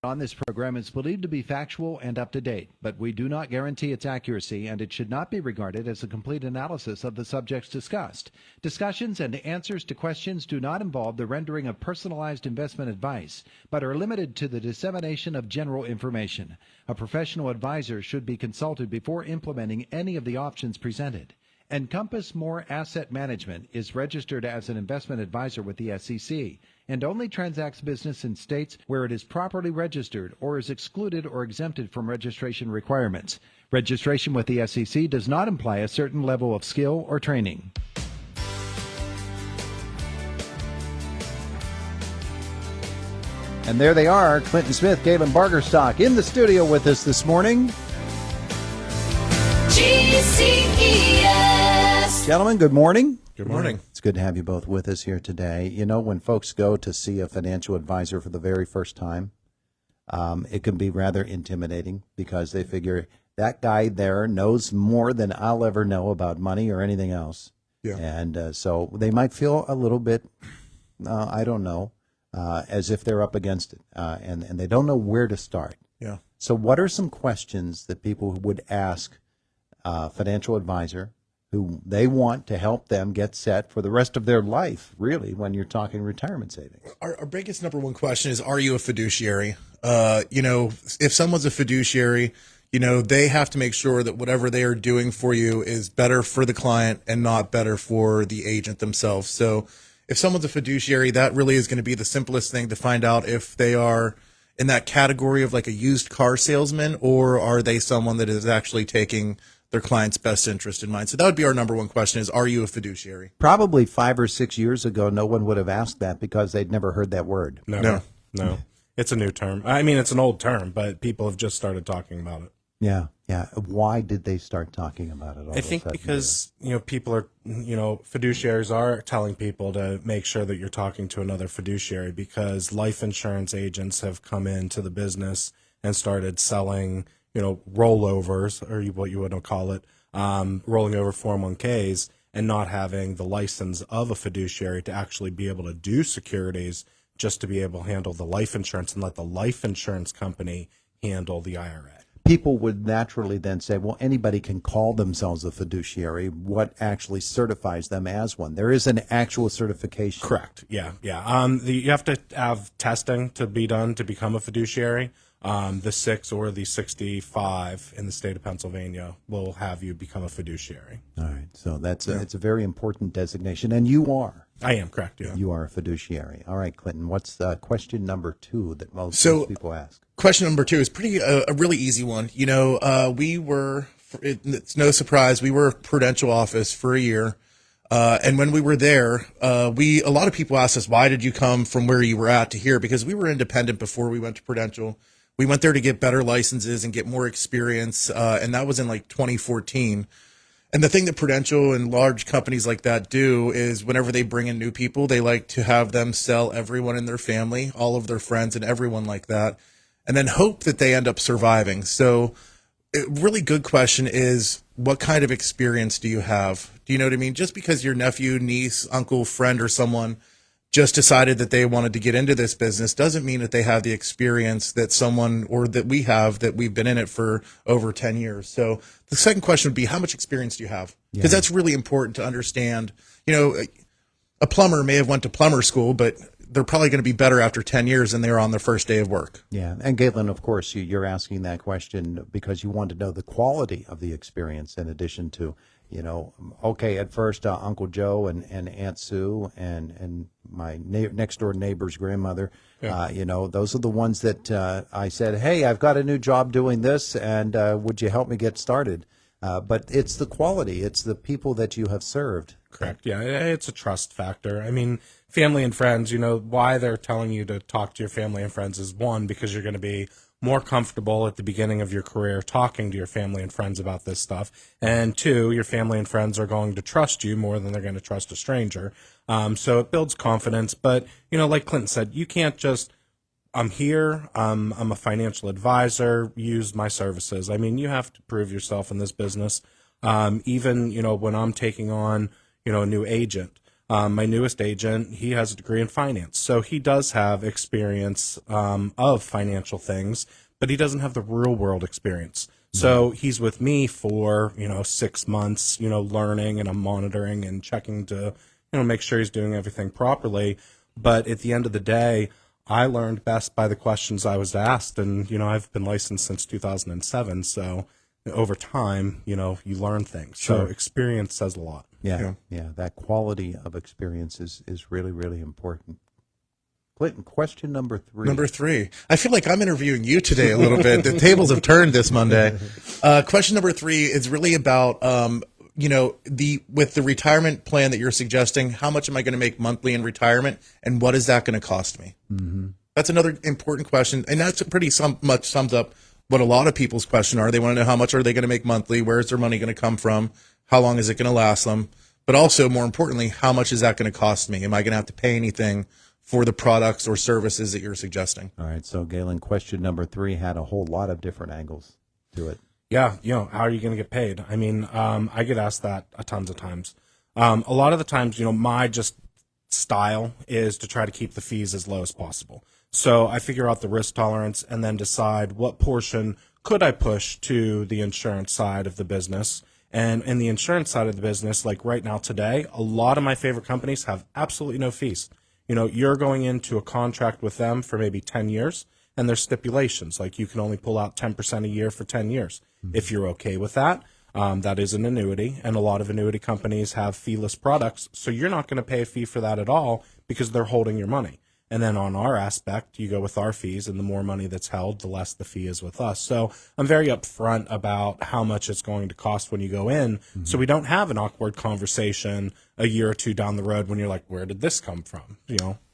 On this program is believed to be factual and up to date, but we do not guarantee its accuracy, and it should not be regarded as a complete analysis of the subjects discussed. Discussions and answers to questions do not involve the rendering of personalized investment advice, but are limited to the dissemination of general information. A professional advisor should be consulted before implementing any of the options presented. Encompass More Asset Management is registered as an investment advisor with the SEC and only transacts business in states where it is properly registered or is excluded or exempted from registration requirements. Registration with the SEC does not imply a certain level of skill or training. And there they are, Clinton Smith, Galen Bargerstock, in the studio with us this morning. GCES. Gentlemen, good morning. Good morning. It's good to have you both with us here today. You know, when folks go to see a financial advisor for the very first time, it can be rather intimidating because they figure that guy there knows more than I'll ever know about money or anything else. Yeah. And so they might feel a little bit, I don't know, as if they're up against it, and they don't know where to start. Yeah. So what are some questions that people would ask a financial advisor who they want to help them get set for the rest of their life, really, when you're talking retirement savings? Our biggest number one question is, are you a fiduciary? If someone's a fiduciary, they have to make sure that whatever they are doing for you is better for the client and not better for the agent themselves. So if someone's a fiduciary, that really is going to be the simplest thing to find out if they are in that category of like a used car salesman, or are they someone that is actually taking their client's best interest in mind. So that would be our number one question is, are you a fiduciary? Probably 5 or 6 years ago, no one would have asked that because they'd never heard that word. No. It's a new term. I mean, it's an old term, but people have just started talking about it. Yeah. Why did they start talking about it all I think because, people are, fiduciaries are telling people to make sure that you're talking to another fiduciary, because life insurance agents have come into the business and started selling rollovers, or what you would call it, rolling over 401ks, and not having the license of a fiduciary to actually be able to do securities, just to be able to handle the life insurance and let the life insurance company handle the IRA. People would naturally then say, well, anybody can call themselves a fiduciary. What actually certifies them as one? There is an actual certification. Correct. Yeah. You have to have testing to be done to become a fiduciary. The 6 or the 65 in the state of Pennsylvania will have you become a fiduciary. All right. So it's a very important designation. And you are. I am, correct, yeah. You are a fiduciary. All right, Clinton, what's question number 2 that most people ask? Question number 2 is a really easy one. It's no surprise, we were a Prudential office for a year. And when we were there, a lot of people asked us, why did you come from where you were at to here? Because we were independent before we went to Prudential. We went there to get better licenses and get more experience, and that was in like 2014. And the thing that Prudential and large companies like that do is whenever they bring in new people, they like to have them sell everyone in their family, all of their friends and everyone like that, and then hope that they end up surviving. So a really good question is, what kind of experience do you have? Do you know what I mean? Just because your nephew, niece, uncle, friend, or someone just decided that they wanted to get into this business doesn't mean that they have the experience that someone, or that we have, that we've been in it for over 10 years. So the second question would be, how much experience do you have? Because that's really important to understand. A plumber may have went to plumber school, but they're probably going to be better after 10 years than they were on their first day of work. Yeah. And Galen, of course, you're asking that question because you want to know the quality of the experience in addition to, at first, Uncle Joe and Aunt Sue and my next door neighbor's grandmother, those are the ones that I said, hey, I've got a new job doing this, and would you help me get started? But it's the quality. It's the people that you have served. Correct. Yeah, it's a trust factor. I mean, family and friends, why they're telling you to talk to your family and friends is, one, because you're going to be more comfortable at the beginning of your career talking to your family and friends about this stuff. And 2, your family and friends are going to trust you more than they're going to trust a stranger. So it builds confidence. But, like Clinton said, you can't just, I'm here, I'm a financial advisor, use my services. I mean, you have to prove yourself in this business. Even, when I'm taking on, a new agent, My newest agent, he has a degree in finance. So he does have experience of financial things, but he doesn't have the real world experience. So he's with me for, 6 months, learning, and I'm monitoring and checking to, make sure he's doing everything properly. But at the end of the day, I learned best by the questions I was asked. And, I've been licensed since 2007. So over time, you learn things. So experience says a lot. Yeah. That quality of experience is really, really important. Clinton, question number 3. Number 3. I feel like I'm interviewing you today a little bit. The tables have turned this Monday. Question number 3 is really about, with the retirement plan that you're suggesting, how much am I going to make monthly in retirement, and what is that going to cost me? Mm-hmm. That's another important question, and that's pretty much sums up what a lot of people's question are. They want to know how much are they going to make monthly, where is their money going to come from, how long is it going to last them, but also, more importantly, how much is that going to cost me? Am I going to have to pay anything for the products or services that you're suggesting? All right, so Galen, question number 3 had a whole lot of different angles to it. Yeah, how are you going to get paid? I mean, I get asked that tons of times. A lot of the times, my just style is to try to keep the fees as low as possible. So I figure out the risk tolerance and then decide what portion could I push to the insurance side of the business. And in the insurance side of the business, like right now today, a lot of my favorite companies have absolutely no fees. You're going into a contract with them for maybe 10 years, and there's stipulations, like you can only pull out 10% a year for 10 years. Mm-hmm. If you're okay with that, that is an annuity, and a lot of annuity companies have fee-less products, so you're not going to pay a fee for that at all because they're holding your money. And then on our aspect, you go with our fees, and the more money that's held, the less the fee is with us. So I'm very upfront about how much it's going to cost when you go in, so we don't have an awkward conversation a year or two down the road when you're like, where did this come from?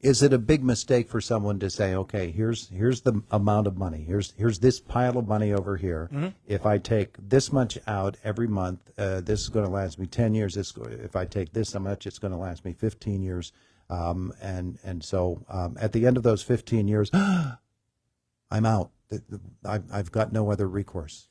Is it a big mistake for someone to say, okay, here's the amount of money. Here's this pile of money over here. Mm-hmm. If I take this much out every month, this is going to last me 10 years. If I take this much, it's going to last me 15 years. So at the end of those 15 years, I'm out. I've got no other recourse.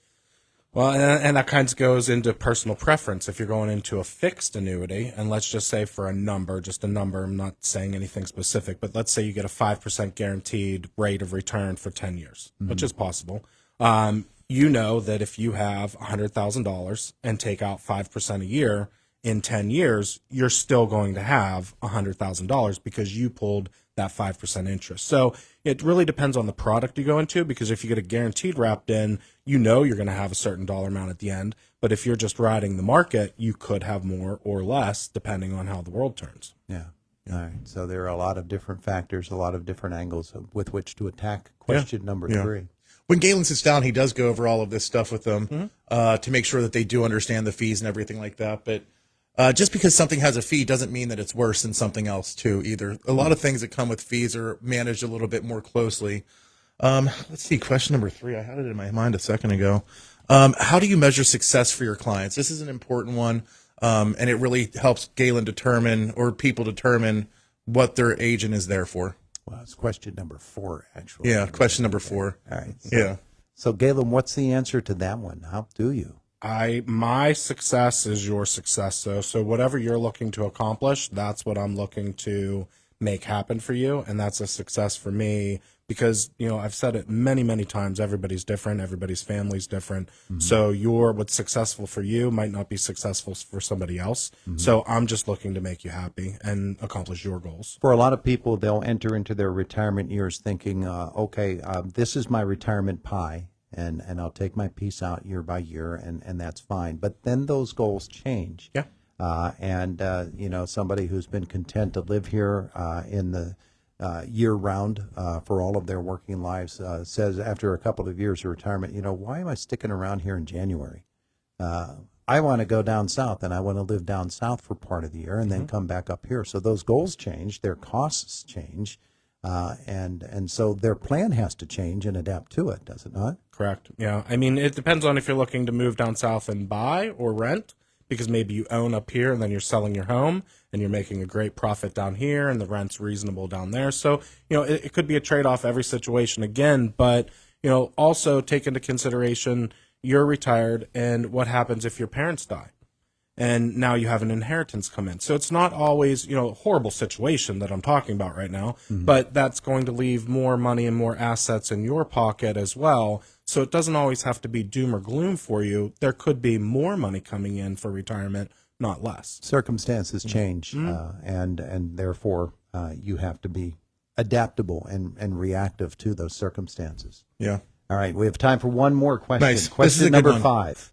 Well, and that kind of goes into personal preference. If you're going into a fixed annuity, and let's just say for a number, just a number, I'm not saying anything specific, but let's say you get a 5% guaranteed rate of return for 10 years, which is possible. You know that if you have $100,000 and take out 5% a year, in 10 years, you're still going to have $100,000 because you pulled that 5% interest. So it really depends on the product you go into, because if you get a guaranteed wrapped in, you're going to have a certain dollar amount at the end. But if you're just riding the market, you could have more or less depending on how the world turns. Yeah. All right. So there are a lot of different factors, a lot of different angles with which to attack question number 3. When Galen sits down, he does go over all of this stuff with them to make sure that they do understand the fees and everything like that. But just because something has a fee doesn't mean that it's worse than something else, too, either. A lot of things that come with fees are managed a little bit more closely. Let's see, question number 3. I had it in my mind a second ago. How do you measure success for your clients? This is an important one, and it really helps Galen determine, or people determine, what their agent is there for. Well, it's question number 4, actually. Yeah, question number 4. All right. So Galen, what's the answer to that one? How do you? My success is your success. So whatever you're looking to accomplish, that's what I'm looking to make happen for you. And that's a success for me because, I've said it many, many times. Everybody's different. Everybody's family's different. Mm-hmm. So what's successful for you might not be successful for somebody else. Mm-hmm. So I'm just looking to make you happy and accomplish your goals. For a lot of people, they'll enter into their retirement years thinking, this is my retirement pie. And I'll take my piece out year by year, and that's fine. But then those goals change. Yeah. Somebody who's been content to live here in the year round for all of their working lives says after a couple of years of retirement, why am I sticking around here in January? I want to go down south, and I want to live down south for part of the year and then come back up here. So those goals change, their costs change. And so their plan has to change and adapt to it, does it not? Correct. Yeah. I mean, it depends on if you're looking to move down south and buy or rent, because maybe you own up here and then you're selling your home and you're making a great profit down here and the rent's reasonable down there. So, it could be a trade-off every situation again, but, also take into consideration you're retired and what happens if your parents die. and now you have an inheritance come in. So it's not always, a horrible situation that I'm talking about right now, but that's going to leave more money and more assets in your pocket as well. So it doesn't always have to be doom or gloom for you. There could be more money coming in for retirement, not less. Circumstances change, and therefore you have to be adaptable and reactive to those circumstances. Yeah. All right, we have time for one more question. Nice. This is Question a good number one. 5.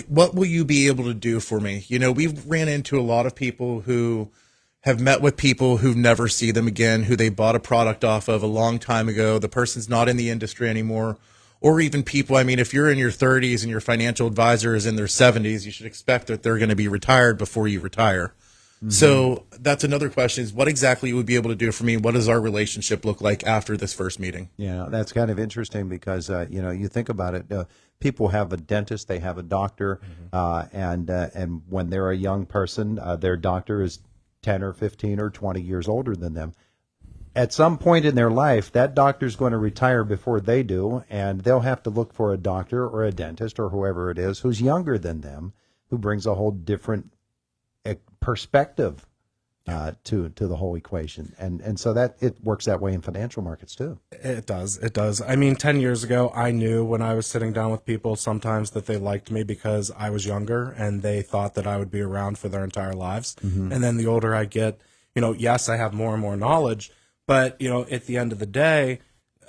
What will you be able to do for me? We've ran into a lot of people who have met with people who never see them again, who they bought a product off of a long time ago. The person's not in the industry anymore. Or even people, if you're in your 30s and your financial advisor is in their 70s, you should expect that they're going to be retired before you retire. So that's another question, is what exactly you would be able to do for me? What does our relationship look like after this first meeting? Yeah, that's kind of interesting because, you think about it, people have a dentist, they have a doctor, and when they're a young person, their doctor is 10 or 15 or 20 years older than them. At some point in their life, that doctor's going to retire before they do, and they'll have to look for a doctor or a dentist or whoever it is who's younger than them, who brings a whole different perspective to the whole equation. And so that it works that way in financial markets too. It does. 10 years ago, I knew when I was sitting down with people sometimes that they liked me because I was younger and they thought that I would be around for their entire lives. And then the older I get, yes, I have more and more knowledge, but, at the end of the day,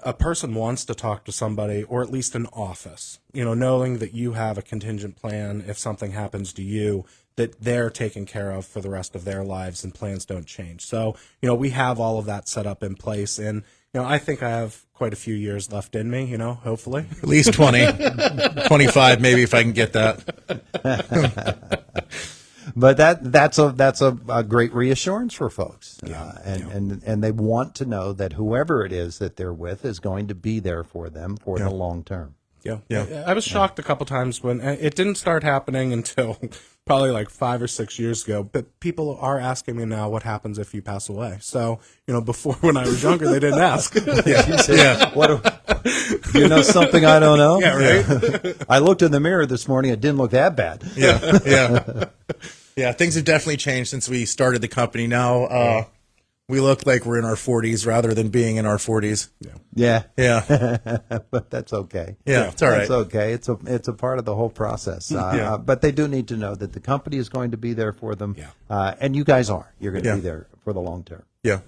a person wants to talk to somebody, or at least an office, knowing that you have a contingent plan if something happens to you, that they're taken care of for the rest of their lives and plans don't change. So, we have all of that set up in place. And, I think I have quite a few years left in me, hopefully. At least 20, 25 maybe, if I can get that. But that's a great reassurance for folks, and they want to know that whoever it is that they're with is going to be there for them for the long term. Yeah. I was shocked a couple times when it didn't start happening until probably like 5 or 6 years ago. But people are asking me now, what happens if you pass away? So, before when I was younger, they didn't ask. What something I don't know? Yeah, right. I looked in the mirror this morning. It didn't look that bad. Yeah, things have definitely changed since we started the company. Now we look like we're in our 40s rather than being in our 40s. Yeah. But that's okay. Yeah, it's all right. It's okay. It's a part of the whole process. But they do need to know that the company is going to be there for them, and you guys are. You're going to be there for the long term. Yeah.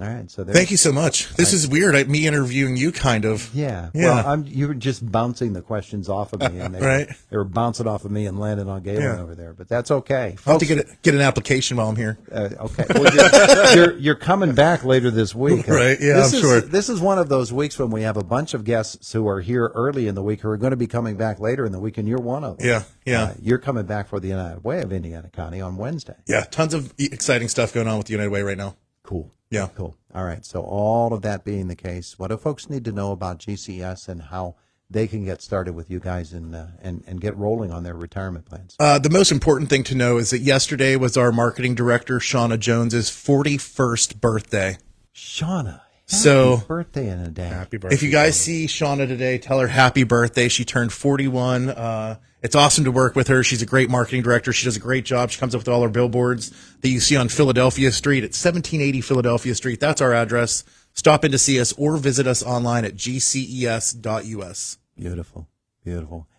All right. So thank you so much. This is weird. Me interviewing you, kind of. Yeah. Well, you were just bouncing the questions off of me, and they were bouncing off of me and landing on Galen over there. But that's okay. I'll have to get an application while I'm here. Okay. Well, you're coming back later this week, right? Yeah, I'm sure. This is one of those weeks when we have a bunch of guests who are here early in the week who are going to be coming back later in the week, and you're one of them. Yeah. You're coming back for the United Way of Indiana County on Wednesday. Yeah. Tons of exciting stuff going on with the United Way right now. Cool. Yeah. Cool. All right. So all of that being the case, what do folks need to know about GCES and how they can get started with you guys and get rolling on their retirement plans? The most important thing to know is that yesterday was our marketing director, Shauna Jones's 41st birthday. Shauna, happy birthday in a day. Happy birthday. If you guys see Shauna today, tell her happy birthday. She turned 41. It's awesome to work with her. She's a great marketing director. She does a great job. She comes up with all our billboards that you see on Philadelphia Street at 1780 Philadelphia Street. That's our address. Stop in to see us or visit us online at gces.us. Beautiful.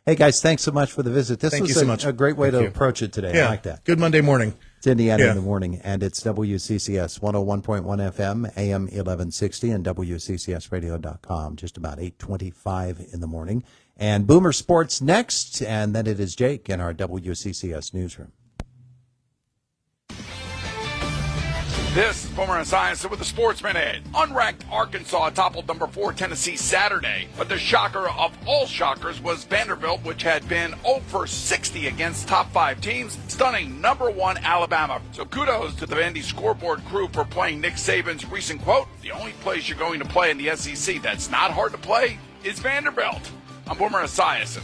Hey, guys, thanks so much for the visit. This was a great way to approach it today. I like that. Good Monday morning. It's Indiana in the morning, and it's WCCS 101.1 FM, AM 1160, and WCCSradio.com, just about 8:25 in the morning. And Boomer Sports next, and then it is Jake in our WCCS newsroom. This is Boomer and Science with the Sports Minute. Unranked Arkansas toppled number 4 Tennessee Saturday, but the shocker of all shockers was Vanderbilt, which had been 0 for 60 against top 5 teams, stunning number 1 Alabama. So kudos to the Vandy scoreboard crew for playing Nick Saban's recent quote, "The only place you're going to play in the SEC that's not hard to play is Vanderbilt." I'm Boomer Esiason.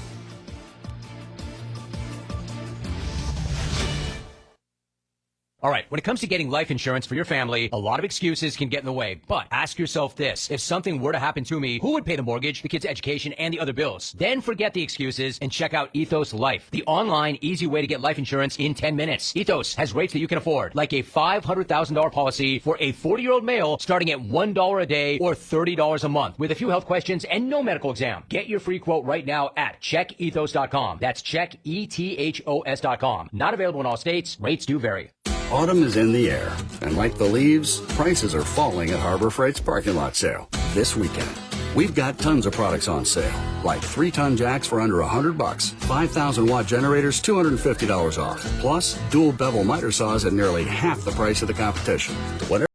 All right, when it comes to getting life insurance for your family, a lot of excuses can get in the way. But ask yourself this. If something were to happen to me, who would pay the mortgage, the kids' education, and the other bills? Then forget the excuses and check out Ethos Life, the online, easy way to get life insurance in 10 minutes. Ethos has rates that you can afford, like a $500,000 policy for a 40-year-old male starting at $1 a day or $30 a month with a few health questions and no medical exam. Get your free quote right now at checkethos.com. That's checkethos.com. Not available in all states. Rates do vary. Autumn is in the air, and like the leaves, prices are falling at Harbor Freight's parking lot sale this weekend. We've got tons of products on sale, like 3-ton jacks for under $100, 5,000-watt generators $250 off, plus dual bevel miter saws at nearly half the price of the competition. Whatever